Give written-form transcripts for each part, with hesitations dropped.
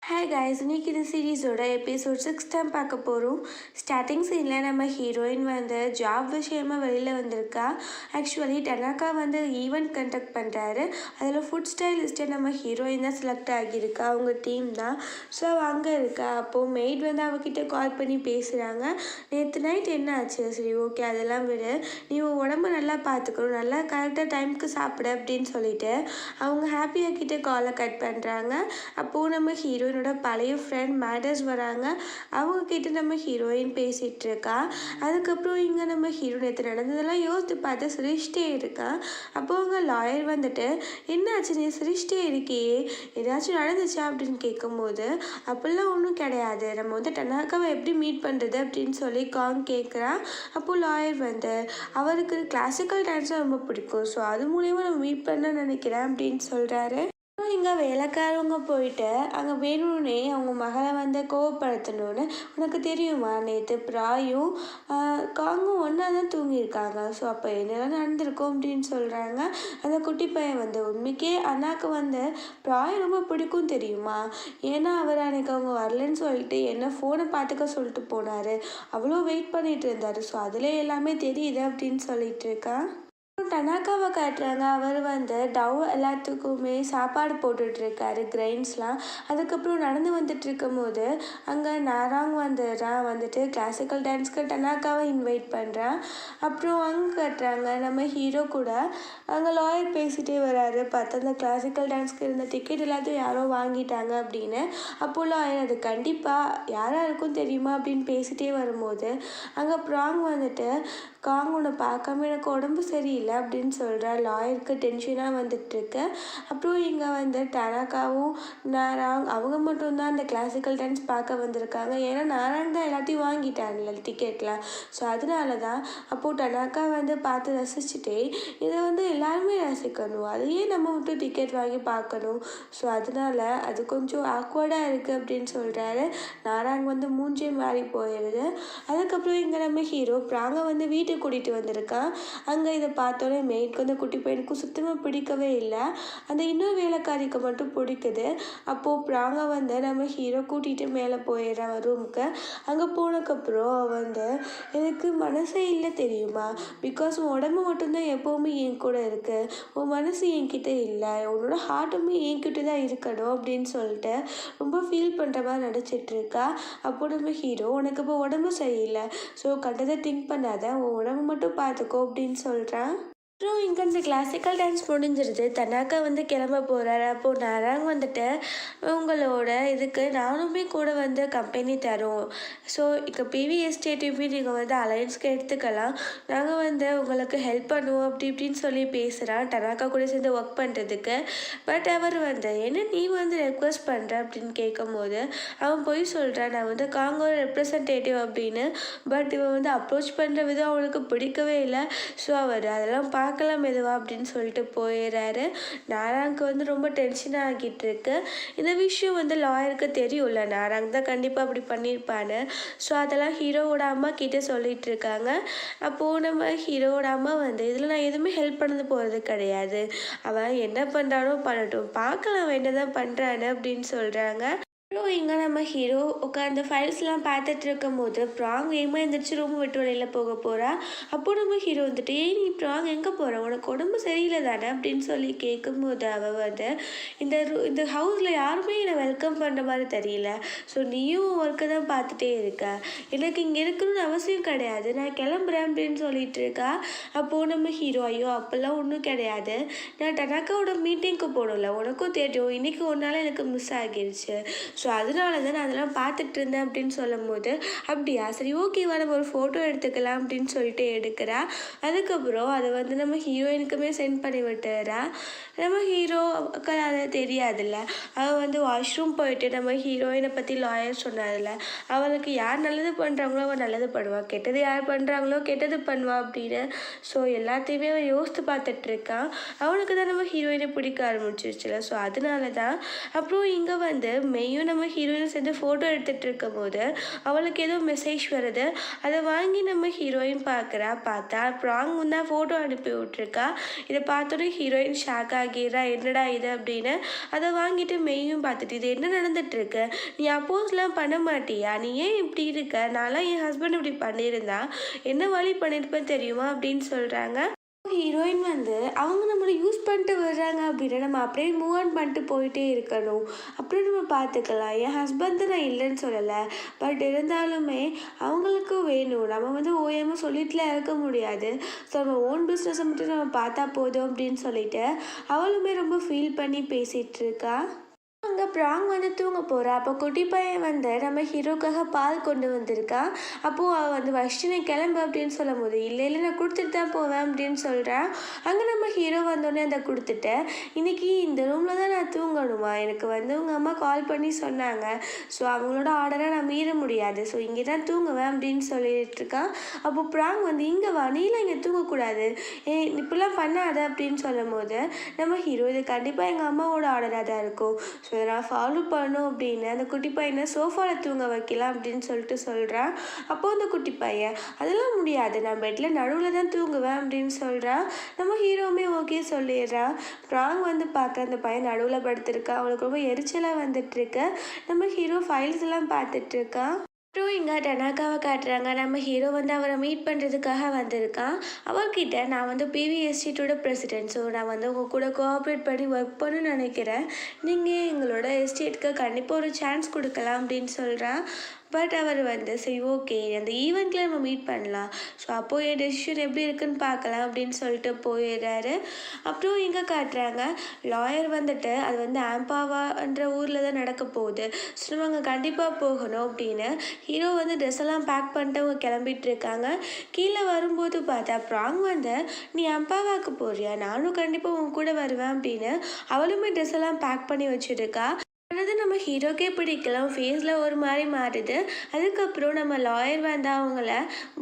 Hi guys, இன்னைக்கு இந்த சீரீஸோட episode 6 தான் பார்க்க போகிறோம். ஸ்டார்டிங் சீனில் நம்ம ஹீரோயின் வந்து ஜாப் விஷயமாக வெளியில் வந்திருக்கா. ஆக்சுவலி டனாக்கா வந்து ஈவெண்ட் கண்டக்ட் பண்ணுறாரு. அதில் ஃபுட் ஸ்டைலிஸ்ட்டை நம்ம ஹீரோயின் தான் செலக்ட் ஆகியிருக்கா, அவங்க டீம் தான். ஸோ அங்கே இருக்கா. அப்போது மெய்ட் வந்து அவகிட்ட கால் பண்ணி பேசுகிறாங்க. நேற்று நைட் என்ன ஆச்சு? சரி ஓகே, அதெல்லாம் விடு, நீ உன் உடம்பு நல்லா பார்த்துக்கணும், நல்லா கரெக்டாக டைமுக்கு சாப்பிடு அப்படின்னு சொல்லிட்டு அவங்க ஹாப்பியாக கிட்ட காலை கட் பண்ணுறாங்க. அப்போது நம்ம ஹீரோயினோட பழைய ஃப்ரெண்ட் மேடர்ஸ் வராங்க. அவங்க கிட்ட நம்ம ஹீரோயின் பேசிகிட்டு இருக்கா. அதுக்கப்புறம் இங்கே நம்ம ஹீரோ நேற்று நடந்ததெல்லாம் யோசித்து பார்த்து சிரிச்சிட்டே இருக்கா. அப்போ அவங்க லாயர் வந்துட்டு, என்னாச்சு நீ சிரிச்சிட்டே இருக்கியே, ஏதாச்சும் நடந்துச்சா அப்படின்னு கேட்கும்போது, அப்படிலாம் ஒன்றும் கிடையாது, நம்ம வந்து டனாக்காவை எப்படி மீட் பண்ணுறது அப்படின்னு சொல்லி கேட்குறான். அப்போது லாயர் வந்து, அவருக்கு கிளாசிக்கல் டான்ஸ் ரொம்ப பிடிக்கும், ஸோ அது மூலயமா நம்ம மீட் பண்ண நினைக்கிறேன் அப்படின்னு சொல்கிறாரு. இங்கே வேலைக்காரவங்க போயிட்டு அங்கே வேணும்னே அவங்க மகளை வந்து கோவப்படுத்தணும்னு, உனக்கு தெரியுமா நேற்று ப்ராயும் காங்கும் ஒன்றா தான் தூங்கியிருக்காங்க, ஸோ அப்போ என்னெல்லாம் நடந்திருக்கும் அப்படின்னு சொல்கிறாங்க. அந்த குட்டி பையன் வந்து, உண்மைக்கே அண்ணாக்கு வந்து ப்ராய் ரொம்ப பிடிக்கும் தெரியுமா, ஏன்னா அவர் அன்னைக்கு அவங்க வரலன்னு சொல்லிட்டு என்ன ஃபோனை பார்த்துக்க சொல்லிட்டு போனார், அவ்வளோ வெயிட் பண்ணிட்டு இருந்தார், ஸோ அதில் எல்லாமே தெரியுது அப்படின்னு சொல்லிட்டு இருக்கான். டனாக்காவை காட்டுறாங்க. அவர் வந்து டவ் எல்லாத்துக்குமே சாப்பாடு போட்டுட்ருக்காரு, கிரைன்ஸ்லாம். அதுக்கப்புறம் நடந்து வந்துட்டு இருக்கும்போது அங்கே நாராங் வந்துட்டு கிளாசிக்கல் டான்ஸ்க்கு டனாக்காவை இன்வைட் பண்ணுறான். அப்புறம் அங்கே காட்டுறாங்க நம்ம ஹீரோ கூட அங்கே லாயர் பேசிகிட்டே வராரு. பார்த்து அந்த கிளாசிக்கல் டான்ஸ்க்கு இருந்த டிக்கெட் எல்லாத்தையும் யாரோ வாங்கிட்டாங்க அப்படின்னு. அப்போது லாயர், அது கண்டிப்பாக யாராக இருக்கும் தெரியுமா அப்படின்னு பேசிகிட்டே வரும்போது அங்கே ப்ராங் வந்துட்டு, காங் உன்னை பார்க்காம எனக்கு உடம்பு சரியில்லை அப்படின்னு சொல்கிறா. லாயருக்கு டென்ஷனாக வந்துட்டுருக்கு. அப்புறம் இங்கே வந்து டனாக்காவும் நாராங் அவங்க மட்டும்தான் அந்த கிளாசிக்கல் டான்ஸ் பார்க்க வந்திருக்காங்க. ஏன்னா நாராங் தான் எல்லாத்தையும் வாங்கிட்டாங்கல்ல டிக்கெட்லாம், ஸோ அதனால தான். அப்போது டனாக்கா வந்து பார்த்து ரசிச்சுட்டே, இதை வந்து எல்லாருமே ரசிக்கணும், அதையே நம்ம மட்டும் டிக்கெட் வாங்கி பார்க்கணும், ஸோ அதனால அது கொஞ்சம் ஆக்வர்டாக இருக்குது அப்படின்னு சொல்கிறாரு. நாராங் வந்து மூஞ்சே மாறி போயிடுது. அதுக்கப்புறம் இங்கே நம்ம ஹீரோ ப்ராங்கை வந்து வீட்டுக்கு கூட்டிகிட்டு வந்திருக்கான். அங்கே இதை பார்த்தோன்னே மெய்ட்க்கு வந்து குட்டி பையனுக்கும் சுத்தமாக பிடிக்கவே இல்லை. அந்த இன்னொரு வேலைக்காரிக்கு மட்டும் பிடிக்குது. அப்போது ப்ராங்கை வந்து நம்ம ஹீரோ கூட்டிகிட்டு மேலே போயிடுறான் ரூமுக்கு. அங்கே போனதுக்கப்புறம் வந்து, எனக்கு மனசே இல்லை தெரியுமா, பிகாஸ் உன் உடம்பு மட்டும்தான் எப்போவுமே என் கூட இருக்குது, உன் மனசு என்கிட்ட இல்லை, உன்னோட ஹார்ட்டுமே என்கிட்ட தான் இருக்கணும் அப்படின்னு சொல்லிட்டு ரொம்ப ஃபீல் பண்ணுற மாதிரி நடிச்சிட்ருக்கா. அப்போ நம்ம ஹீரோ, உனக்கு இப்போ உடம்பு சரியில்லை, ஸோ கண்டதை திங்க் பண்ணாத, உன் உடம்பு மட்டும் பார்த்துக்கோ அப்படின்னு சொல்கிறான். அப்புறம் இங்கே இந்த கிளாசிக்கல் டான்ஸ் முடிஞ்சிருது. தனாக்கா வந்து கிளம்ப போகிறாரு. அப்போது நாராங் வந்துட்டு, உங்களோட இதுக்கு நானுமே கூட வந்து கம்பெனி தரோம், ஸோ இங்கே பிவி எஸ்டேட்டையுமே நீங்கள் வந்து அலையன்ஸ்க்கு எடுத்துக்கலாம், நாங்கள் வந்து உங்களுக்கு ஹெல்ப் பண்ணுவோம் அப்படி இப்படின்னு சொல்லி பேசுகிறான் டனாக்கா கூட சேர்ந்து ஒர்க் பண்ணுறதுக்கு. பட் அவர் வந்து, என்ன நீ வந்து ரெக்வஸ்ட் பண்ணுற அப்படின்னு கேட்கும்போது அவன் போய் சொல்கிறான், நான் வந்து காங்கோ ரெப்ரசன்டேட்டிவ் அப்படின்னு. பட் இவன் வந்து அப்ரோச் பண்ணுற விதம் அவனுக்கு பிடிக்கவே இல்லை. ஸோ அவர் அதெல்லாம் பார்க்கலாம் மெதுவா அப்படின்னு சொல்லிட்டு போயிடுறாரு. நாராங்க்கு வந்து ரொம்ப டென்ஷன் ஆகிட்டு இருக்கு. இந்த விஷயம் வந்து லாயருக்கு தெரியும்ல, நாராங் தான் கண்டிப்பாக அப்படி பண்ணியிருப்பான்னு. ஸோ அதெல்லாம் ஹீரோவோட அம்மா கிட்டே சொல்லிட்டு இருக்காங்க. அப்போது நம்ம ஹீரோவோட அம்மா வந்து, இதில் நான் எதுவுமே ஹெல்ப் பண்ணது போகிறது கிடையாது, அவன் என்ன பண்ணுறானோ பண்ணட்டும், பார்க்கலாம் வேண்டதான் பண்ணுறான்னு அப்படின்னு சொல்கிறாங்க. அப்புறம் இங்கே நம்ம ஹீரோ உட்காந்து ஃபைல்ஸ்லாம் பார்த்துட்டு இருக்கும் போது ப்ராங் வேகமாக எழுந்திரிச்சு ரூம் விட்டு வெளியில் போக போகிறா. அப்போ நம்ம ஹீரோ வந்துட்டு, நீ ப்ராங் எங்கே போகிற, உனக்கு உடம்பு சரியில்லை தானே அப்படின்னு சொல்லி கேட்கும்போது அவள் வந்து, இந்த ஹவுஸில் யாருமே என்னை வெல்கம் பண்ணுற மாதிரி தெரியல, ஸோ நீயும் ஒர்க்கை தான் பார்த்துட்டே இருக்க, எனக்கு இங்கே இருக்கணும்னு அவசியம் கிடையாது, நான் கிளம்புறேன் அப்படின்னு சொல்லிட்டு இருக்கா. அப்போது நம்ம ஹீரோ, ஐயோ அப்போல்லாம் ஒன்றும் கிடையாது, நான் டனாக்காவோட மீட்டிங்க்கு போகணும்ல, உனக்கும் தெரியும் இன்றைக்கி ஒரு நாள் எனக்கு மிஸ் ஆகிருச்சு, ஸோ அதனால தான் நான் அதெல்லாம் பார்த்துட்டு இருந்தேன் அப்படின்னு சொல்லும் போது, அப்படியா சரி ஓகேவா நம்ம ஒரு ஃபோட்டோ எடுத்துக்கலாம் அப்படின்னு சொல்லிட்டு எடுக்கிறா. அதுக்கப்புறம் அதை வந்து நம்ம ஹீரோயினுக்குமே சென்ட் பண்ணி விட்டுறா. நம்ம ஹீரோவுக்கு அது தெரியாதுல்ல, அவள் வந்து வாஷ்ரூம் போயிட்டு நம்ம ஹீரோயினை பற்றி லாயர் சொன்னாதில்ல, அவளுக்கு யார் நல்லது பண்ணுறாங்களோ அவள் நல்லது பண்ணுவாள், கெட்டது யார் பண்ணுறாங்களோ கெட்டது பண்ணுவாள் அப்படின்னு. ஸோ எல்லாத்தையுமே அவன் யோசித்து பார்த்துட்ருக்கான். அவனுக்கு தான் நம்ம ஹீரோயினை பிடிக்க ஆரம்பிச்சிருச்சுல, ஸோ அதனால தான். அப்புறம் இங்கே வந்து மெய்யும் நம்ம ஹீரோயின் சேர்ந்து ஃபோட்டோ எடுத்துகிட்டு இருக்கும்போது அவளுக்கு ஏதோ மெசேஜ் வருது. அதை வாங்கி நம்ம ஹீரோயின் பார்க்குறா. பார்த்தா ப்ராங் தான் ஃபோட்டோ அனுப்பி விட்ருக்கா. இதை பார்த்தோன்னே ஹீரோயின் ஷாக் ஆகிடுறா. என்னடா இது அப்படின்னு. அதை வாங்கிட்டு மெய்யும் பார்த்துட்டு இது என்ன நடந்துட்டுருக்கு, நீ அப்போஸ்லாம் பண்ண மாட்டியா, நீ ஏன் இப்படி இருக்க, நான்லாம் என் ஹஸ்பண்ட் இப்படி பண்ணியிருந்தா என்ன வழி பண்ணியிருப்பேன் தெரியுமா அப்படின்னு சொல்கிறாங்க. ஹீரோயின் அவங்க நம்மளை யூஸ் பண்ணிட்டு வர்றாங்க அப்படின்னா நம்ம அப்படியே மூவ் ஆன் பண்ணிட்டு போயிட்டே இருக்கணும். அப்படி நம்ம பார்த்துக்கலாம். என் ஹஸ்பண்ட் நான் இல்லைன்னு சொல்லலை, பட் இருந்தாலுமே அவங்களுக்கும் வேணும். நம்ம ஓயாமல் சொல்லிட்டுலாம் இருக்க முடியாது. ஸோ நம்ம ஓன் பிஸ்னஸை மட்டும் நம்ம பார்த்தா போதும் அப்படின்னு சொல்லிட்டு அவளுமே ரொம்ப ஃபீல் பண்ணி பேசிகிட்டு இருக்கா. அங்கே ப்ராங் தூங்க போகிறா. அப்போ குட்டி பையன் நம்ம ஹீரோக்காக பால் கொண்டு வந்திருக்கான். அப்போது அவள் வச்சினை கிளம்பு அப்படின்னு சொல்லும் போது இல்லை இல்லை நான் கொடுத்துட்டு தான் போவேன் அப்படின்னு சொல்கிறான். அங்கே நம்ம ஹீரோ வந்தோடனே அதை கொடுத்துட்டு இன்றைக்கி இந்த ரூமில் தான் நான் தூங்கணுமா, எனக்கு உங்கள் அம்மா கால் பண்ணி சொன்னாங்க, ஸோ அவங்களோட ஆர்டரை நான் மீற முடியாது, ஸோ இங்கே தான் தூங்குவேன் அப்படின்னு சொல்லிட்டு இருக்கான். அப்போ ப்ராங் இங்கே வா, நீலாம் இங்கே தூங்கக்கூடாது, இப்படிலாம் பண்ணாத அப்படின்னு சொல்லும் போது நம்ம ஹீரோ இது கண்டிப்பாக எங்கள் அம்மாவோட ஆர்டராக தான் இருக்கும், ஸோ இதை நான் ஃபாலோ பண்ணணும் அப்படின்னு அந்த குட்டி பையனை சோஃபாவில் தூங்க வைக்கலாம் அப்படின்னு சொல்லிட்டு சொல்கிறான். அப்போது அந்த குட்டி பையன் அதெல்லாம் முடியாது, நான் பெட்டில் நடுவில் தான் தூங்குவேன் அப்படின்னு சொல்கிறான். நம்ம ஹீரோவுமே ஓகே சொல்லிடுறான். ப்ராங் பார்க்க அந்த பையன் நடுவில் படுத்திருக்கா. அவளுக்கு ரொம்ப எரிச்சலாக வந்துட்டுருக்கு. நம்ம ஹீரோ ஃபைல்ஸ் எல்லாம் பார்த்துட்ருக்கான். அப்புறம் இங்கே டனாக்காவை காட்டுறாங்க. நம்ம ஹீரோ அவரை மீட் பண்ணுறதுக்காக வந்திருக்கான். அவர்கிட்ட நான் பிவி எஸ்டேட்டோட பிரசிடென்ட், ஸோ நான் உங்கள் கூட கோஆப்ரேட் பண்ணி ஒர்க் பண்ணணும்னு நினைக்கிறேன், நீங்கள் எங்களோட எஸ்டேட்டுக்கு கண்டிப்பாக ஒரு சான்ஸ் கொடுக்கலாம் அப்படின்னு சொல்கிறான். பட் அவர் சரி ஓகே அந்த ஈவெண்ட்டில் நம்ம மீட் பண்ணலாம், ஸோ அப்போது என் டெசிஷன் எப்படி இருக்குன்னு பார்க்கலாம் அப்படின்னு சொல்லிட்டு போயிடுறாரு. அப்புறம் இங்கே காட்டுறாங்க லாயர் அது ஆம்பாவான்ற ஊரில் தான் நடக்க போகுது, ஸோ நம்ம அங்கே கண்டிப்பாக போகணும் அப்படின்னு ஹீரோ ட்ரெஸ் எல்லாம் பேக் பண்ணிட்டு அவங்க கிளம்பிட்டு இருக்காங்க. கீழே வரும்போது பார்த்தா ப்ராங் நீ அம்பாவாக்கு போறியா, நானும் கண்டிப்பாக உன் கூட வருவேன் அப்படின்னு அவளுமே ட்ரெஸ் எல்லாம் பேக் பண்ணி வச்சுருக்கா. நம்ம ஹீரோக்கே பிடிக்கலாம், ஃபேஸில் ஒரு மாதிரி மாறுது. அதுக்கப்புறம் நம்ம லாயர் அவங்கள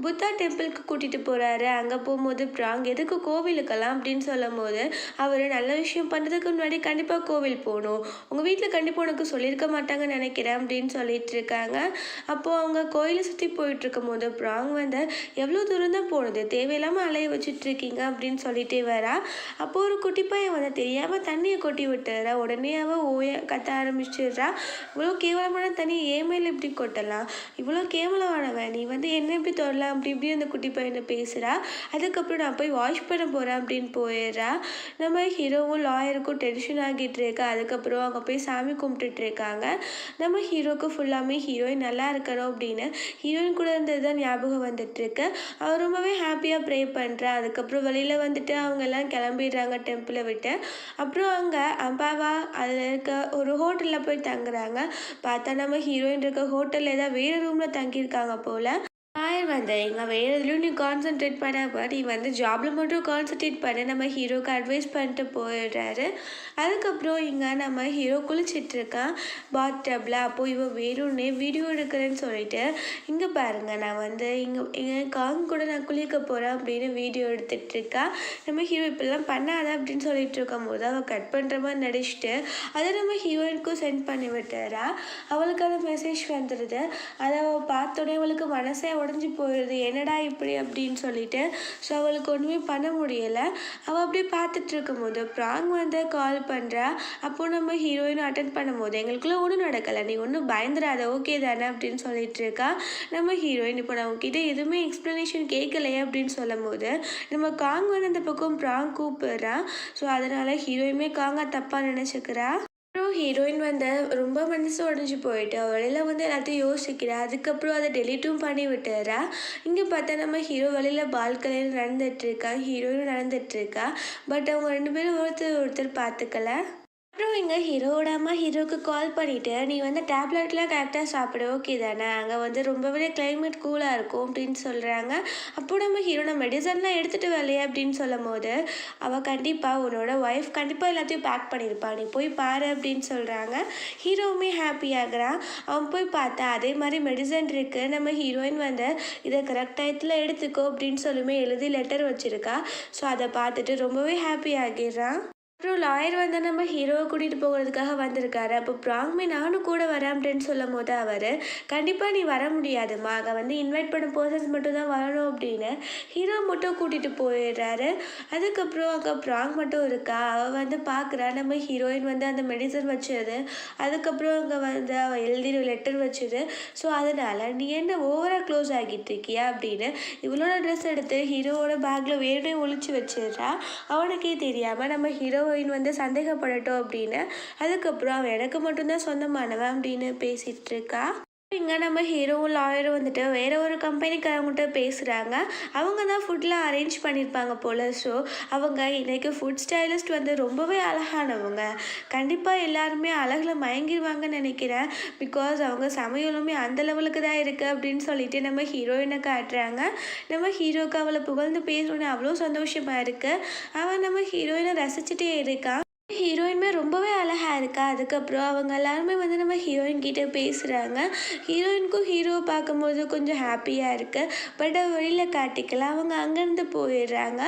புத்தா டெம்பிளுக்கு கூட்டிகிட்டு போகிறாரு. அங்கே போகும்போது ப்ராங் எதுக்கு கோவிலுக்கெல்லாம் அப்படின்னு சொல்லும் போது அவர் நல்ல விஷயம் பண்ணுறதுக்கு முன்னாடி கண்டிப்பாக கோவில் போகணும், உங்கள் வீட்டில் கண்டிப்பாக உனக்கு சொல்லியிருக்க மாட்டாங்கன்னு நினைக்கிறேன் அப்படின்னு சொல்லிட்டு இருக்காங்க. அப்போது அவங்க கோயிலை சுற்றி போயிட்டுருக்கும் போது ப்ராங் எவ்வளோ தூரம் தான் போனது, தேவையில்லாமல் அலைய வச்சுட்ருக்கீங்க அப்படின்னு சொல்லிட்டே வரா. அப்போது ஒரு குட்டி பையன் தெரியாமல் தண்ணியை கொட்டி விட்டுறா. உடனே அவள் கத்த ஆரம்பிச்சிடுறா. இவ்வளோ கேவலமான தண்ணி ஏமையில் இப்படி கொட்டலாம், இவ்வளோ கேவலமானவன் நீ என்ன எப்படி தொடலாம் அப்படி இப்படி அந்த குட்டி பையனை பேசுகிறா. அதுக்கப்புறம் நான் போய் வாஷ் பண்ண போகிறேன் அப்படின்னு போயிடுறா. நம்ம ஹீரோவும் லாயருக்கும் டென்ஷன் ஆகிட்டு இருக்கா. அதுக்கப்புறம் அங்கே போய் சாமி கும்பிட்டுட்டு இருக்காங்க. நம்ம ஹீரோக்கு ஃபுல்லாமே ஹீரோயின் நல்லா இருக்கணும் அப்படின்னு ஹீரோயின் கூட இருந்தது தான் ஞாபகம் வந்துட்டுருக்கு. அவர் ரொம்பவே ஹாப்பியாக ப்ரே பண்ணுறா. அதுக்கப்புறம் வெளியில் அவங்க எல்லாம் கிளம்பிடுறாங்க டெம்பிளை விட்டு. அப்புறம் அங்கே அம்பாவா அதில் இருக்க ஒரு ஹோட்டலில் போய் தங்குறாங்க. பார்த்தா நம்ம ஹீரோயின் இருக்க ஹோட்டலில் ஏதாவது வேறு ரூமில் தங்கியிருக்காங்க போல். லாயர் இங்கே வேறு எதுலையும் நீ கான்சன்ட்ரேட் பண்ணாம நீ ஜாபில் மட்டும் கான்சன்ட்ரேட் பண்ண நம்ம ஹீரோக்கு அட்வைஸ் பண்ணிட்டு போயிடுறாரு. அதுக்கப்புறம் இங்கே நம்ம ஹீரோ குளிச்சிட்ருக்கான் பாத் டப்பில். அப்போது இவன் வேணும்னே வீடியோ எடுக்கிறேன்னு சொல்லிட்டு இங்கே பாருங்கள் நான் இங்கே காங் கூட நான் குளிக்க போகிறேன் அப்படின்னு வீடியோ எடுத்துகிட்ருக்கா. நம்ம ஹீரோ இப்படிலாம் பண்ணாத அப்படின்னு சொல்லிட்டு இருக்கும் போது அவள் கட் பண்ணுற மாதிரி நடிச்சுட்டு அதை நம்ம ஹீரோயினுக்கும் சென்ட் பண்ணி விட்டுறா. அவளுக்கு அந்த மெசேஜ் வந்துடுது. அதை அவள் பார்த்தோன்னே அவளுக்கு மனசே உடஞ்சி போயிடுது, என்னடா இப்படி அப்படின்னு சொல்லிட்டு. ஸோ அவளுக்கு ஒன்றுமே பண்ண முடியலை. அவள் அப்படியே பார்த்துட்டு இருக்கும்போது ப்ராங் கால் பண்ணுறா. அப்போது நம்ம ஹீரோயின் அட்டன் பண்ணும்போது எங்களுக்குள்ள ஒன்றும் நடக்கலை, நீ ஒன்றும் பயந்துடாத ஓகே தானே அப்படின்னு சொல்லிட்டு இருக்கா. நம்ம ஹீரோயின் இப்போ நான் உங்ககிட்ட எதுவுமே எக்ஸ்ப்ளனேஷன் கேட்கலையே அப்படின்னு சொல்லும் போது நம்ம காங் அந்த பக்கம் ப்ராங் கூப்பிடுறா. ஸோ அதனால் ஹீரோயினுமே காங்கா தப்பாக நினச்சிக்கிறா. அப்புறம் ஹீரோயின் ரொம்ப மனசு உடஞ்சி போயிட்டு வெளியில் எல்லாத்தையும் யோசிக்கிறா. அதுக்கப்புறம் அதை டெலிட்டும் பண்ணி விட்டுறா. இங்கே பார்த்தா நம்ம ஹீரோ வெளியில் பால்கனியில் நடந்துகிட்ருக்கா, ஹீரோயினும் நடந்துகிட்ருக்கா. பட் அவங்க ரெண்டு பேரும் ஒருத்தர் பார்த்துக்கல. அப்புறம் இங்கே ஹீரோவோட அம்மா ஹீரோவுக்கு கால் பண்ணிவிட்டு நீ டேப்லெட்லாம் கரெக்டாக சாப்பிடு ஓகே தானே, அங்கே ரொம்பவே கிளைமேட் கூலாக இருக்கும் அப்படின்னு சொல்கிறாங்க. அப்போ நம்ம ஹீரோ நான் மெடிசன்லாம் எடுத்துகிட்டு வரலையே அப்படின்னு சொல்லும் போது அவள் கண்டிப்பாக உன்னோட ஒய்ஃப் கண்டிப்பாக எல்லாத்தையும் பேக் பண்ணியிருப்பா, நீ போய் பாரு அப்படின்னு சொல்கிறாங்க. ஹீரோவுமே ஹாப்பி ஆகுறான். அவன் போய் பார்த்தா அதே மாதிரி மெடிசன் இருக்குது. நம்ம ஹீரோயின் இதை கரெக்ட் டயத்தில் எடுத்துக்கோ அப்படின்னு சொல்லுமே எழுதி லெட்டர் வச்சுருக்கா. ஸோ அதை பார்த்துட்டு ரொம்பவே ஹாப்பி ஆகிடுறான். அப்புறம் லாயர் வந்து நம்ம ஹீரோவை கூட்டிகிட்டு போகிறதுக்காக வந்திருக்காரு. அப்போ ப்ராங்மே நானும் கூட வரேன் அப்படின்னு சொல்லும்போது அவர், கண்டிப்பாக நீ வர முடியாதும்மா, அங்கே வந்து இன்வைட் பண்ண பர்சன்ஸ் மட்டும் தான் வரணும் அப்படின்னு ஹீரோ மட்டும் கூட்டிகிட்டு போயிடுறாரு. அதுக்கப்புறம் அங்கே ப்ராங் மட்டும் இருக்கா. அவள் வந்து பார்க்குறா நம்ம ஹீரோயின் வந்து அந்த மெடிசன் வச்சது, அதுக்கப்புறம் அங்கே வந்து அவள் எழுதின லெட்டர் வச்சது. ஸோ அதனால் நீ என்ன ஓவராக க்ளோஸ் ஆகிட்டு இருக்கியா அப்படின்னு இவளோட ட்ரெஸ் எடுத்து ஹீரோவோட பேக்கில் வேணுமே ஒளிச்சு வச்சிடுறா. அவனுக்கே தெரியாமல் நம்ம ஹீரோயின் வந்து சந்தேகப்படட்டும் அப்படின்னு. அதுக்கப்புறம் அவன் எனக்கு மட்டும்தான் சொந்தமானவன் அப்படின்னு பேசிகிட்டு இருக்கா. இங்கே நம்ம ஹீரோவும் லாயரும் வந்துட்டு வேற ஒரு கம்பெனிக்காரங்கிட்ட பேசுகிறாங்க. அவங்க தான் ஃபுட்லாம் அரேஞ்ச் பண்ணியிருப்பாங்க போல். ஸோ அவங்க இன்றைக்கி ஃபுட் ஸ்டைலிஸ்ட் வந்து ரொம்பவே அழகானவங்க. கண்டிப்பாக எல்லாருமே அழகில் மயங்கிடுவாங்கன்னு நினைக்கிறேன். பிகாஸ் அவங்க சமையலுமே அந்த லெவலுக்கு தான் இருக்குது அப்படின்னு சொல்லிட்டு நம்ம ஹீரோயினை காட்டுறாங்க. நம்ம ஹீரோக்கு அவளை புகழ்ந்து பேசணுன்னு அவ்வளோ சந்தோஷமாக இருக்குது. அவன் நம்ம ஹீரோயினை ரசிச்சுட்டே இருக்கான். ஹீரோயினுமே ரொம்பவே அழகாக இருக்கா. அதுக்கப்புறம் அவங்க எல்லாருமே வந்து நம்ம ஹீரோயின் கிட்டே பேசுகிறாங்க. ஹீரோயினுக்கும் ஹீரோவை பார்க்கும்போது கொஞ்சம் ஹாப்பியாக இருக்குது. பட் வெளியில் காட்டிக்கலாம். அவங்க அங்கேருந்து போயிடுறாங்க.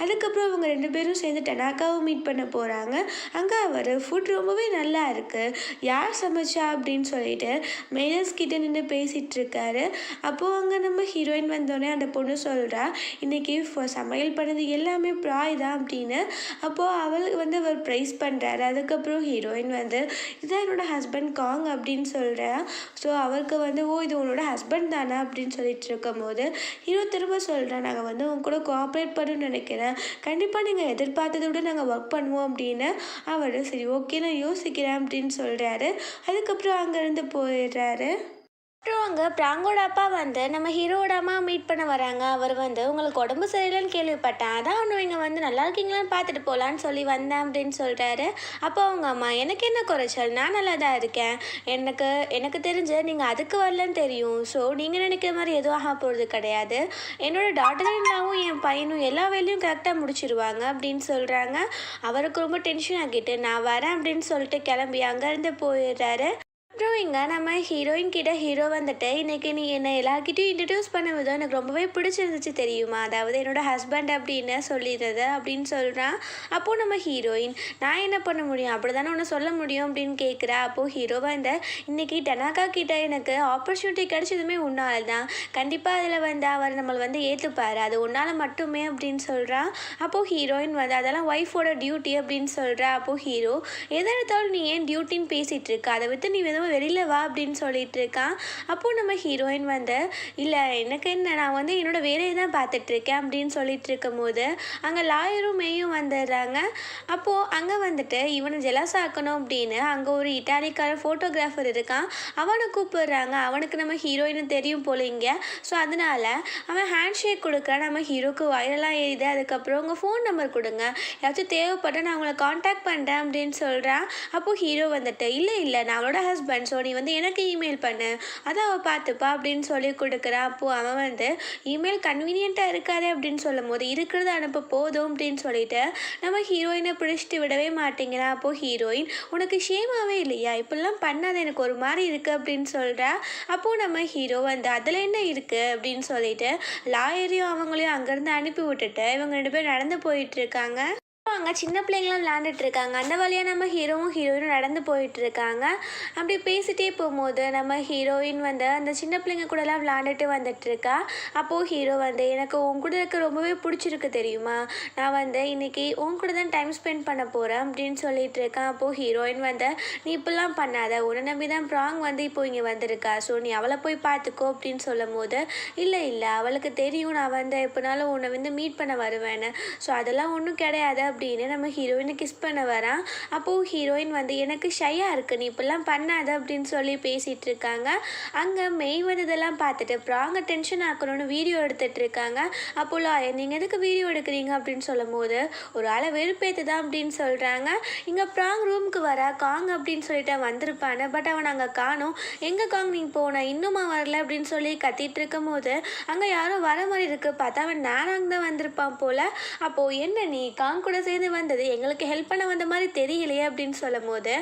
அதுக்கப்புறம் அவங்க 2 பேரும் சேர்ந்து டனாக்காவை மீட் பண்ண போகிறாங்க. அங்கே அவர் ஃபுட் ரொம்பவே நல்லா இருக்குது, யார் சமைச்சா அப்படின்னு சொல்லிட்டு மேனேஜ் கிட்டே நின்று பேசிகிட்டு இருக்காரு. அப்போது அங்கே நம்ம ஹீரோயின் வந்தோடனே அந்த பொண்ணு சொல்கிறா, இன்றைக்கி சமையல் பண்ணது எல்லாமே ப்ராய் தான் அப்படின்னு. அப்போது அவளுக்கு வந்து அவர் ப்ரைஸ் பண்ணுறாரு. அதுக்கப்புறம் ஹீரோயின் வந்து இதான் என்னோட ஹஸ்பண்ட் காங் அப்படின்னு சொல்கிறா. ஸோ அவருக்கு வந்து ஓ இது உன்னோட ஹஸ்பண்ட் தானே அப்படின்னு சொல்லிட்டு இருக்கும் போது ஹீரோ திரும்ப சொல்கிறேன், நாங்கள் வந்து உங்க கூட கோஆப்ரேட் பண்ணணும்னு நினைக்கிறேன், கண்டிப்பாக நீங்கள் எதிர்பார்த்ததை விட நாங்கள் ஒர்க் பண்ணுவோம் அப்படின்னு. அவர் சரி ஓகே நான் யோசிக்கிறேன் அப்படின்னு சொல்கிறாரு. அதுக்கப்புறம் அங்கேருந்து போயிடுறாரு. அப்புறம் அங்கே ப்ராங்கோட அப்பா வந்து நம்ம ஹீரோவோட அம்மா மீட் பண்ண வராங்க. அவர் வந்து உங்களுக்கு உடம்பு சரியில்லைன்னு கேள்விப்பட்டேன், அதான் ஒன்று இங்கே வந்து நல்லா இருக்கீங்களான்னு பார்த்துட்டு போகலான்னு சொல்லி வந்தேன் அப்படின்னு சொல்கிறாரு. அப்போ அவங்க அம்மா, எனக்கு என்ன குறைச்சல், நான் நல்லா தான் இருக்கேன், எனக்கு தெரிஞ்சு நீங்கள் அதுக்கு வரலன்னு தெரியும். ஸோ நீங்கள் நினைக்கிற மாதிரி எதுவும் ஆக போகிறது கிடையாது, என்னோட டாட்டரின்னாவும் என் பையனும் எல்லா வேலையும் கரெக்டாக முடிச்சிருவாங்க அப்படின்னு சொல்கிறாங்க. அவருக்கு ரொம்ப டென்ஷன் ஆகிட்டு நான் வரேன் அப்படின்னு சொல்லிட்டு கிளம்பி அங்கேருந்து போயிடுறாரு. அப்புறம் இங்கே நம்ம ஹீரோயின் கிட்ட ஹீரோ வந்துட்டு, இன்றைக்கி நீ என்னை எல்லாருக்கிட்டையும் இன்ட்ரடியூஸ் பண்ண விதம் எனக்கு ரொம்பவே பிடிச்சிருந்துச்சு தெரியுமா, அதாவது என்னோட ஹஸ்பண்ட் அப்படின்னு சொல்லிடுறது அப்படின்னு சொல்கிறான். அப்போது நம்ம ஹீரோயின், நான் என்ன பண்ண முடியும், அப்படி தானே ஒன்று சொல்ல முடியும் அப்படின்னு கேட்குறா. அப்போது ஹீரோ வந்து, இன்றைக்கி டனாக்கா கிட்ட எனக்கு ஆப்பர்ச்சுனிட்டி கிடைச்சதுமே உன்னால் தான், கண்டிப்பாக அதில் வந்து அவர் நம்மளை வந்து ஏற்றுப்பார், அது உன்னால் மட்டுமே அப்படின்னு சொல்கிறான். அப்போது ஹீரோயின் வந்து அதெல்லாம் ஒய்ஃபோட டியூட்டி அப்படின்னு சொல்கிறா. அப்போது ஹீரோ, எதை எடுத்தாலும் நீ ஏன் டியூட்டின்னு பேசிகிட்டு இருக்க, அதை விட்டு நீ எதுவும் வெளியில் வா அப்படின்னு சொல்லிட்டு இருக்கான். அப்போது நம்ம ஹீரோயின் வந்து, இல்லை எனக்கு என்ன, நான் வந்து என்னோட வேலையை தான் பார்த்துட்ருக்கேன் அப்படின்னு சொல்லிட்டு இருக்கும் போது அங்கே லாயரும் மேயும் வந்துடுறாங்க. அப்போது அங்கே வந்துட்டு இவனை ஜெலஸ் ஆக்கணும் அப்படின்னு அங்கே ஒரு இட்டாலிக்கார ஃபோட்டோகிராஃபர் இருக்கான், அவனை கூப்பிடுறாங்க. அவனுக்கு நம்ம ஹீரோயினு தெரியும் போல இங்கே. ஸோ அதனால் அவன் ஹேண்ட் ஷேக் கொடுக்குறான். நம்ம ஹீரோக்கு வயரெல்லாம் ஏறிது. அதுக்கப்புறம் உங்கள் ஃபோன் நம்பர் கொடுங்க, யாராச்சும் தேவைப்பட்ட நான் உங்களை காண்டாக்ட் பண்ணுறேன் அப்படின்னு சொல்கிறான். அப்போது ஹீரோ வந்துட்டு, இல்லை நான் அவளோட ஹஸ்பண்ட், ஸோ நீ வந்து எனக்கு இமெயில் பண்ணு, அதை அவள் பார்த்துப்பா அப்படின்னு சொல்லி கொடுக்குறான். அப்போது அவன் வந்து இமெயில் கன்வீனியண்ட்டாக இருக்காது அப்படின்னு சொல்லும் போது இருக்கிறத அனுப்ப போதும் அப்படின்னு சொல்லிட்டு நம்ம ஹீரோயினை பிடிச்சிட்டு விடவே மாட்டேங்கிறான். அப்போது ஹீரோயின், உனக்கு ஷேமாகவே இல்லையா, இப்படிலாம் பண்ணாத, எனக்கு ஒரு மாதிரி இருக்குது அப்படின்னு சொல்கிறா. அப்போது நம்ம ஹீரோ வந்து அதில் என்ன இருக்குது அப்படின்னு சொல்லிட்டு லாயரையும் அவங்களையும் அங்கேருந்து அனுப்பி விட்டுட்டு இவங்க 2 பேரும் நடந்து போயிட்டுருக்காங்க. அங்கே சின்ன பிள்ளைங்களாம் விளையாண்டுட்டு இருக்காங்க. அந்த வழியாக நம்ம ஹீரோவும் ஹீரோயினும் நடந்து போயிட்டு இருக்காங்க. அப்படி பேசிகிட்டே போகும்போது நம்ம ஹீரோயின் வந்து அந்த சின்ன பிள்ளைங்க கூடலாம் விளையாண்டுட்டு வந்துட்டு இருக்கா. அப்போது ஹீரோ வந்து, எனக்கு உன் கூட இருக்க ரொம்பவே பிடிச்சிருக்கு தெரியுமா, நான் வந்து இன்றைக்கி உன் கூட தான் டைம் ஸ்பெண்ட் பண்ண போகிறேன் அப்படின்னு சொல்லிட்டு இருக்கேன். அப்போது ஹீரோயின் வந்து, நீ இப்படிலாம் பண்ணாத, உன்னை நம்பி தான் ப்ராங் வந்து இப்போ இங்கே வந்திருக்கா, ஸோ நீ அவளை போய் பார்த்துக்கோ அப்படின்னு சொல்லும் போது, இல்லை அவளுக்கு தெரியும் நான் வந்து எப்போனாலும் உன்னை வந்து மீட் பண்ண வருவேன்னு, ஸோ அதெல்லாம் ஒன்றும் கிடையாது அப்படின்னு நம்ம ஹீரோயினை கிஸ் பண்ண வரான். அப்போது ஹீரோயின் வந்து, எனக்கு ஷையாக இருக்குது, நீ இப்படிலாம் பண்ணாத அப்படின்னு சொல்லி பேசிகிட்டு இருக்காங்க. அங்கே மெய் வந்து இதெல்லாம் பார்த்துட்டு ப்ராங்கை டென்ஷன் ஆக்கணும்னு வீடியோ எடுத்துகிட்டு இருக்காங்க. அப்போ லாயர், நீங்கள் எதுக்கு வீடியோ எடுக்கிறீங்க அப்படின்னு சொல்லும் போது, ஒரு ஆளை வெறுப்பேற்று தான் அப்படின்னு சொல்கிறாங்க. இங்கே ப்ராங் ரூமுக்கு வர காங் அப்படின்னு சொல்லிட்டு வந்திருப்பானு, பட் அவன் அங்கே காணோம். எங்கே காங் நீ போன, இன்னுமா வரல அப்படின்னு சொல்லி கத்திட்டு இருக்கும் போது அங்கே யாரும் வர மாதிரி இருக்குது, பார்த்தா அவன் நேராங்க தான் வந்திருப்பான் போல். அப்போது என்ன நீ காங் கூட சேர்ந்து வந்தது எங்களுக்கு ஹெல்ப் பண்ண வந்த மாதிரி தெரியலையே அப்படின்னு சொல்லும் போது,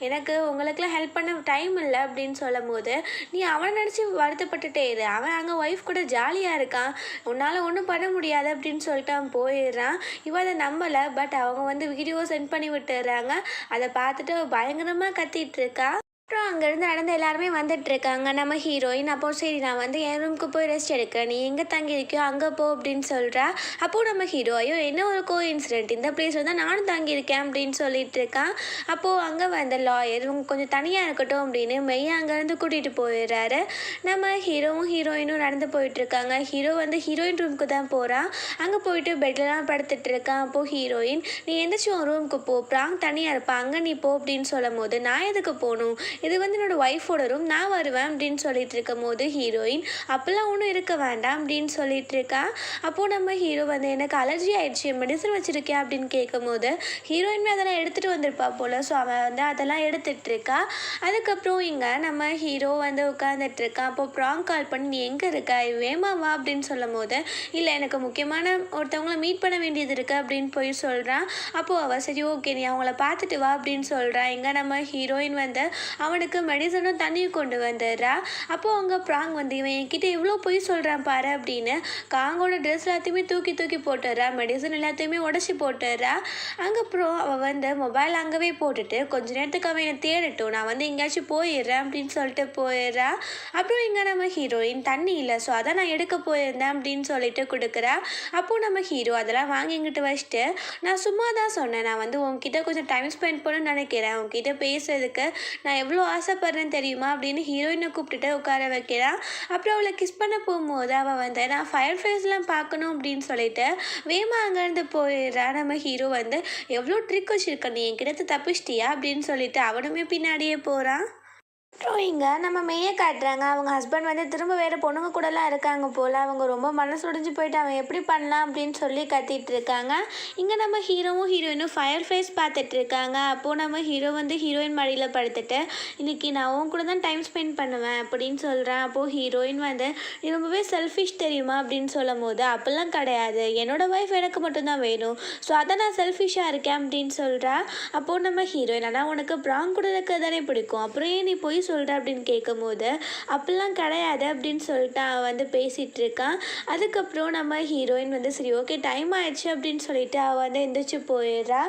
எனக்கு உங்களுக்கெல்லாம் ஹெல்ப் பண்ண டைம் இல்லை அப்படின்னு சொல்லும் போது, நீ அவனை நினச்சி வருத்தப்பட்டுட்டே இரு, அவன் அங்கே ஒய்ஃப் கூட ஜாலியாக இருக்கான், உன்னால் ஒன்றும் பண்ண முடியாது அப்படின்னு சொல்லிட்டு அவன் போயிடுறான். இவன் அதை நம்பலை. பட் அவங்க வந்து வீடியோ சென்ட் பண்ணி விட்டுறாங்க. அதை பார்த்துட்டு பயங்கரமாக கத்திட்டு இருக்கா. அப்புறம் அங்கேருந்து நடந்து எல்லாருமே வந்துட்டுருக்காங்க. நம்ம ஹீரோயின் அப்போ சரி நான் வந்து என் ரூமுக்கு போய் ரெஸ்ட் எடுக்க, நீ எங்கே தங்கியிருக்கியோ அங்கே போ அப்படின்னு சொல்கிறா. அப்போது நம்ம ஹீரோ ஐயோ என்ன ஒரு இன்சிடென்ட், இந்த பிளேஸில் தான் நானும் தங்கியிருக்கேன் அப்படின்னு சொல்லிட்டு இருக்கான். அப்போது அங்கே வந்த லாயர் இவங்க கொஞ்சம் தனியாக இருக்கட்டும் அப்படின்னு மெய்யை அங்கேருந்து கூட்டிகிட்டு போயிடுறாரு. நம்ம ஹீரோவும் ஹீரோயினும் நடந்து போயிட்டுருக்காங்க. ஹீரோ வந்து ஹீரோயின் ரூமுக்கு தான் போகிறான். அங்கே போயிட்டு பெட்லலாம் படுத்துட்டு இருக்கான். அப்போது ஹீரோயின் நீ எந்திரிச்சு உன் ரூமுக்கு போ, ப்ராங்க் தனியாக இருப்பான், அங்கே நீ போ அப்படின்னு சொல்லும் போது நான் எதுக்கு போகணும், இது வந்து என்னோட ஒய்ஃபோட ரூம், நான் வருவேன் அப்படின்னு சொல்லிட்டு இருக்கும் போது ஹீரோயின் அப்போல்லாம் ஒன்றும் இருக்க வேண்டாம் அப்படின்னு சொல்லிட்டு இருக்கா. அப்போது நம்ம ஹீரோ வந்து எனக்கு அலர்ஜி ஆயிடுச்சு, மெடிசன் வச்சுருக்கேன் அப்படின்னு கேட்கும் போது ஹீரோயின்மே அதெல்லாம் எடுத்துகிட்டு வந்திருப்பா போல். ஸோ அவன் வந்து அதெல்லாம் எடுத்துகிட்டு இருக்கா. அதுக்கப்புறம் இங்கே நம்ம ஹீரோ வந்து உட்காந்துட்டு இருக்கான். அப்போது ப்ராங்க் கால் பண்ணி நீ எங்கே இருக்க, வேமா வா அப்படின்னு சொல்லும் போது இல்லை எனக்கு முக்கியமான ஒருத்தவங்கள மீட் பண்ண வேண்டியது இருக்குது அப்படின்னு போய் சொல்கிறான். அப்போது அவள் சரி ஓகே நீ அவங்கள பார்த்துட்டு வா அப்படின்னு சொல்கிறான். இங்கே நம்ம ஹீரோயின் வந்து அவனுக்கு மெடிசனும் தண்ணியும் கொண்டு வந்துடுறா. அப்போது அவங்க ப்ராங் வந்து இவன் என்கிட்ட இவ்வளோ பொய் சொல்கிறான் பாரு அப்படின்னு காங்கோட ட்ரெஸ் எல்லாத்தையுமே தூக்கி தூக்கி போட்டுடுறா, மெடிசன் எல்லாத்தையுமே உடச்சி போட்டுடுறா. அப்புறம் அவள் வந்து மொபைல் அங்கேவே போட்டுட்டு கொஞ்ச நேரத்துக்கு அவன் என்னை தேடட்டும், நான் வந்து எங்கேயாச்சும் போயிடுறேன் அப்படின்னு சொல்லிட்டு போயிடுறா. அப்புறம் இங்கே நம்ம ஹீரோயின் தண்ணி இல்லை, ஸோ அதான் நான் எடுக்க போயிருந்தேன் அப்படின்னு சொல்லிட்டு கொடுக்குறா. அப்போது நம்ம ஹீரோ அதெல்லாம் வாங்கி இங்கிட்டு வச்சுட்டு நான் சும்மா தான் சொன்னேன், நான் வந்து உங்ககிட்ட கொஞ்சம் டைம் ஸ்பெண்ட் பண்ணணும்னு நினைக்கிறேன், உங்ககிட்ட பேசுறதுக்கு நான் எவ்வளோ ஆசைப்படுறேன்னு தெரியுமா அப்படின்னு ஹீரோயினை கூப்பிட்டுட்டு உட்கார வைக்கிறான். அப்புறம் அவளை கிஸ் பண்ண போகும்போது அவள் வந்து நான் ஃபயர் ஃபேஸ்லாம் பார்க்கணும் அப்படின்னு சொல்லிட்டு வேமா அங்கேருந்து போயிடுறா. நம்ம ஹீரோ வந்து எவ்வளோ ட்ரிக் வச்சுருக்க, நீ என்கிட்ட தப்பிச்சிட்டியா அப்படின்னு சொல்லிட்டு அவனுமே பின்னாடியே போகிறான். அப்புறம் இங்கே நம்ம மெய்யை காட்டுறாங்க. அவங்க ஹஸ்பண்ட் வந்து திரும்ப வேறு பொண்ணுங்க கூடலாம் இருக்காங்க போல். அவங்க ரொம்ப மனசு உடைஞ்சு போயிட்டு அவன் எப்படி பண்ணலாம் அப்படின்னு சொல்லி கத்திட்டு இருக்காங்க. இங்கே நம்ம ஹீரோவும் ஹீரோயினும் ஃபயர் ஃபேஸ் பார்த்துட்டு இருக்காங்க. அப்போது நம்ம ஹீரோ வந்து ஹீரோயின் மடியில் படுத்துட்டு இன்றைக்கி நான் உன் கூட தான் டைம் ஸ்பெண்ட் பண்ணுவேன் அப்படின்னு சொல்கிறேன். அப்போது ஹீரோயின் வந்து நீ ரொம்பவே செல்ஃபிஷ் தெரியுமா அப்படின்னு சொல்லும் போது அப்படிலாம் கிடையாது, என்னோடய ஒய்ஃப் எனக்கு மட்டும்தான் வேணும், ஸோ அதை நான் செல்ஃபிஷாக இருக்கேன் அப்படின்னு சொல்கிறா. அப்போது நம்ம ஹீரோயின் ஆனால் உனக்கு ப்ராங் கூட இருக்க தானே பிடிக்கும், அப்புறம் ஏன் நீ போய் சொல்கிற அப்படின்னு கேட்கும்போது அப்படிலாம் கிடையாது அப்படின்னு சொல்லிட்டு அவன் வந்து பேசிகிட்டு இருக்கான். அதுக்கப்புறம் நம்ம ஹீரோயின் வந்து சரி ஓகே டைம் ஆயிடுச்சு அப்படின்னு சொல்லிட்டு அவள் வந்து எந்திரிச்சு போயிடுறா.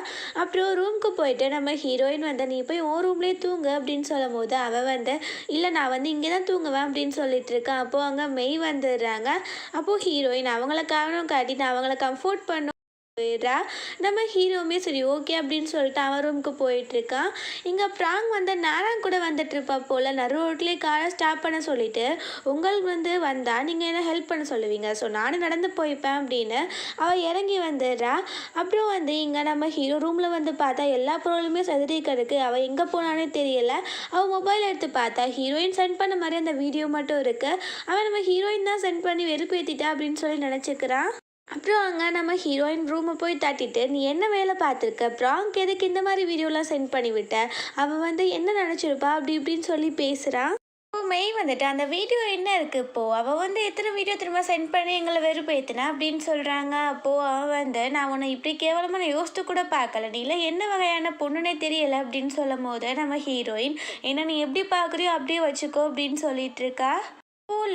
அப்புறம் ரூமுக்கு போயிட்டு நம்ம ஹீரோயின் வந்து நீ போய் உன் ரூம்லேயே தூங்கு அப்படின்னு சொல்லும் போது அவள் வந்து இல்லை நான் வந்து இங்கே தான் தூங்குவேன் அப்படின்னு சொல்லிட்டு இருக்கான். அப்போது அங்கே மெய் வந்துடுறாங்க. அப்போது ஹீரோயின் அவங்கள காரணம் காட்டி நான் அவங்கள கம்ஃபோர்ட் பண்ண போயிடுறா. நம்ம ஹீரோவுமே சரி ஓகே அப்படின்னு சொல்லிட்டு அவன் ரூமுக்கு போயிட்டுருக்கான். இங்கே ப்ராங் வந்து நாராங் கூட வந்துட்டுருப்பா போல். நடு ரோட்லேயே காரை ஸ்டாப் பண்ண சொல்லிவிட்டு உங்களுக்கு வந்து வந்தால் நீங்கள் என்ன ஹெல்ப் பண்ண சொல்லுவீங்க, ஸோ நானும் நடந்து போய்ப்பேன் அப்படின்னு அவள் இறங்கி வந்துடுறா. அப்புறம் வந்து இங்கே நம்ம ஹீரோ ரூமில் வந்து பார்த்தா எல்லா பொருளுமே செதறி கிடக்கு. அவள் எங்கே போனானே தெரியலை. அவள் மொபைல் எடுத்து பார்த்தா ஹீரோயின் சென்ட் பண்ண மாதிரி அந்த வீடியோ மட்டும் இருக்குது. அவன் நம்ம ஹீரோயின் தான் சென்ட் பண்ணி வெறுப்பேற்றிட்டா அப்படின்னு சொல்லி நினச்சிக்கிறான். அப்புறம் அங்கே நம்ம ஹீரோயின் ரூமை போய் தட்டிட்டு நீ என்ன வேலை பார்த்துருக்க, ப்ராங்க் எதுக்கு இந்த மாதிரி வீடியோலாம் சென்ட் பண்ணிவிட்ட, அவள் வந்து என்ன நினச்சிருப்பா அப்படி இப்படின்னு சொல்லி பேசுகிறான். இப்போ மெய் வந்துட்டு அந்த வீடியோ என்ன இருக்குது, இப்போது அவள் வந்து எத்தனை வீடியோ திரும்ப சென்ட் பண்ணி எங்களை வெறுப்பேற்றினா அப்படின்னு சொல்கிறாங்க. அப்போது அவள் வந்து நான் உன்னை இப்படி கேவலமாக நான் யோசித்து கூட பார்க்கல, நீ இல்லை என்ன வகையான பொண்ணுனே தெரியலை அப்படின்னு சொல்லும் போது நம்ம ஹீரோயின் என்ன நீ எப்படி பார்க்குறியோ அப்படியே வச்சுக்கோ அப்படின்னு சொல்லிட்டு இருக்கா.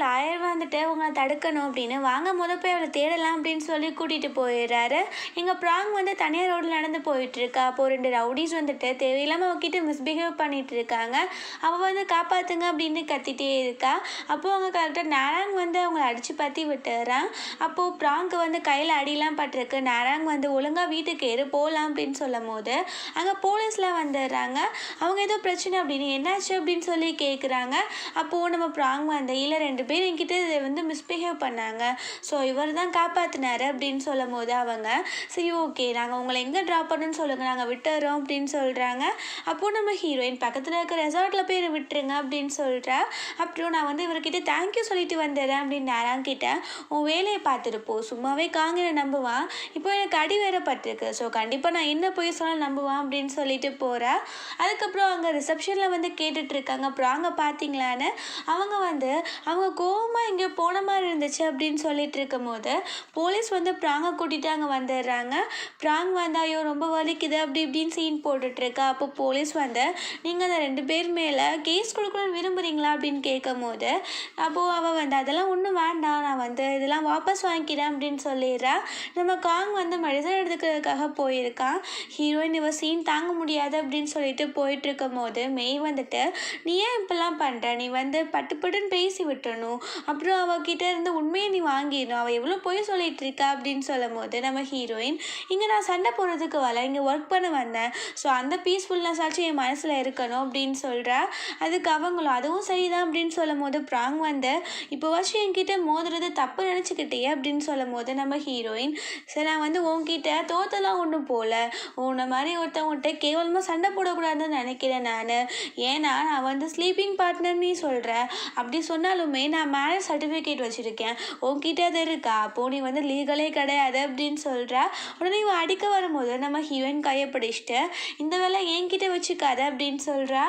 லாயர் வந்துட்டு உங்களை தடுக்கணும் அப்படின்னு வாங்க போய் அவளை தேடலாம் அப்படின்னு சொல்லி கூட்டிகிட்டு போயிடுறாரு. எங்கள் ப்ராங் வந்து தனியார் ரோடில் நடந்து போயிட்டுருக்கா. அப்போது 2 ரவுடிஸ் வந்துட்டு தேவையில்லாமல் அவகிட்ட மிஸ்பிஹேவ் பண்ணிகிட்டு இருக்காங்க. அவள் வந்து காப்பாற்றுங்க அப்படின்னு கத்திட்டே இருக்கா. அப்போது அவங்க கரெக்டாக நாராங் வந்து அவங்கள அடித்து பற்றி விட்டுறான். அப்போது ப்ராங்க்கு வந்து கையில் அடிலாம் பட்டிருக்கு. நாராங் வந்து ஒழுங்காக வீட்டுக்கு ஏறு போகலாம் அப்படின்னு சொல்லும் போது அங்கே போலீஸ்லாம் வந்துடுறாங்க. அவங்க ஏதோ பிரச்சனை அப்படின்னு என்னாச்சு அப்படின்னு சொல்லி கேட்குறாங்க. அப்போது நம்ம ப்ராங் வந்து இல்லை 2 பேர் என்கிட்ட இதை வந்து மிஸ்பிஹேவ் பண்ணாங்க, ஸோ இவர் தான் காப்பாற்றினாரு அப்படின்னு சொல்லும் போது அவங்க சரி ஓகே நாங்கள் உங்களை எங்கே ட்ராப் பண்ணணும்னு சொல்லுங்கள் நாங்கள் விட்டுறோம் அப்படின்னு சொல்கிறாங்க. அப்போது நம்ம ஹீரோயின் பக்கத்தில் இருக்க ரெசார்ட்டில் போய் விட்டுருங்க அப்படின்னு சொல்கிறா. அப்புறம் நான் வந்து இவர்கிட்ட தேங்க்யூ சொல்லிட்டு வந்துடுறேன் அப்படின்னு நாராங்கிட்ட உன் வேலையை பார்த்துருப்போம், சும்மாவே காங்கிற நம்புவான், இப்போ எனக்கு அடி வேற பட்டிருக்கு, ஸோ கண்டிப்பாக நான் என்ன போய் சொன்னால் நம்புவான் அப்படின்னு சொல்லிட்டு போகிறா. அதுக்கப்புறம் அங்கே ரிசப்ஷனில் வந்து கேட்டுட்ருக்காங்க அப்புறம் அங்கே பார்த்தீங்களான்னு. அவங்க வந்து அவங்க கோவமாக எங்கேயோ போன மாதிரி இருந்துச்சு அப்படின்னு சொல்லிட்டு இருக்கும் போது போலீஸ் வந்து ப்ராங்கை கூட்டிகிட்டு அங்கே வந்துடுறாங்க. ப்ராங் வந்து ஐயோ ரொம்ப வலிக்குது அப்படி இப்படின்னு சீன் போட்டுட்ருக்கா. அப்போ போலீஸ் வந்து நீங்கள் அந்த 2 பேர் மேலே கேஸ் கொடுக்கணும்னு விரும்புகிறீங்களா அப்படின்னு கேட்கும் போது அப்போது அவள் வந்து அதெல்லாம் ஒன்றும் வேண்டாம், நான் வந்து இதெல்லாம் வாபஸ் வாங்கிக்கிறேன் அப்படின்னு சொல்லிடுறா. நம்ம காங் வந்து மெடிசன் எடுத்துக்கிறதுக்காக போயிருக்கான். ஹீரோயின் இவ சீன் தாங்க முடியாது அப்படின்னு சொல்லிட்டு போயிட்டு இருக்கும் போது மெய் வந்துட்டு நீ ஏன் இப்படிலாம் பண்ணுற, நீ வந்து பட்டுன்னு பேசி விட்டுறணும், அப்புறம் அவகிட்ட இருந்து உண்மையை நீ வாங்கிடணும், அவள் எவ்வளோ பொய் சொல்லிட்டு இருக்கா அப்படின்னு சொல்லும் போது நம்ம ஹீரோயின் இங்கே நான் சண்டை போடுறதுக்கு வரல, இங்கே ஒர்க் பண்ண வந்தேன், ஸோ அந்த பீஸ்ஃபுல்னஸ் ஆச்சும் என் மனசில் இருக்கணும் அப்படின்னு சொல்கிறா. அதுக்கு அவங்களும் அதுவும் சரிதான் அப்படின்னு சொல்லும் போது ப்ராங் வந்து இப்போ வச்சு என்கிட்ட மோதுறது தப்பு நினச்சிக்கிட்டே அப்படின்னு சொல்லும் போது நம்ம ஹீரோயின் சரி நான் வந்து உன்கிட்ட தோத்தெல்லாம் ஒன்றும் போகல, உன்னை மாதிரி ஒருத்தவங்ககிட்ட கேவலமாக சண்டை போடக்கூடாதுன்னு நினைக்கிறேன் நான், ஏன்னா நான் வந்து ஸ்லீப்பிங் பார்ட்னர் நீ சொல்கிற, அப்படி சொன்னாலுமே நான் மேரேஜ் சர்டிஃபிகேட் வச்சுருக்கேன், உன்கிட்ட அது இருக்கா, அப்போது நீ வந்து லீகலே கிடையாது அப்படின்னு சொல்கிறா. உடனே இவன் அடிக்க வரும்போது நம்ம ஹீரோயின் கையை பிடிச்சிட்டு இந்த வேலை என்கிட்ட வச்சுக்காத அப்படின்னு சொல்கிறா.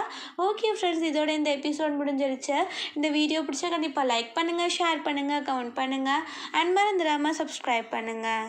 ஓகே ஃப்ரெண்ட்ஸ், இதோட இந்த எபிசோட் முடிஞ்சிருச்சு. இந்த வீடியோ பிடிச்சா கண்டிப்பாக லைக் பண்ணுங்கள், ஷேர் பண்ணுங்கள், கமெண்ட் பண்ணுங்கள் அண்ட் மறந்துடாமல் சப்ஸ்கிரைப் பண்ணுங்கள்.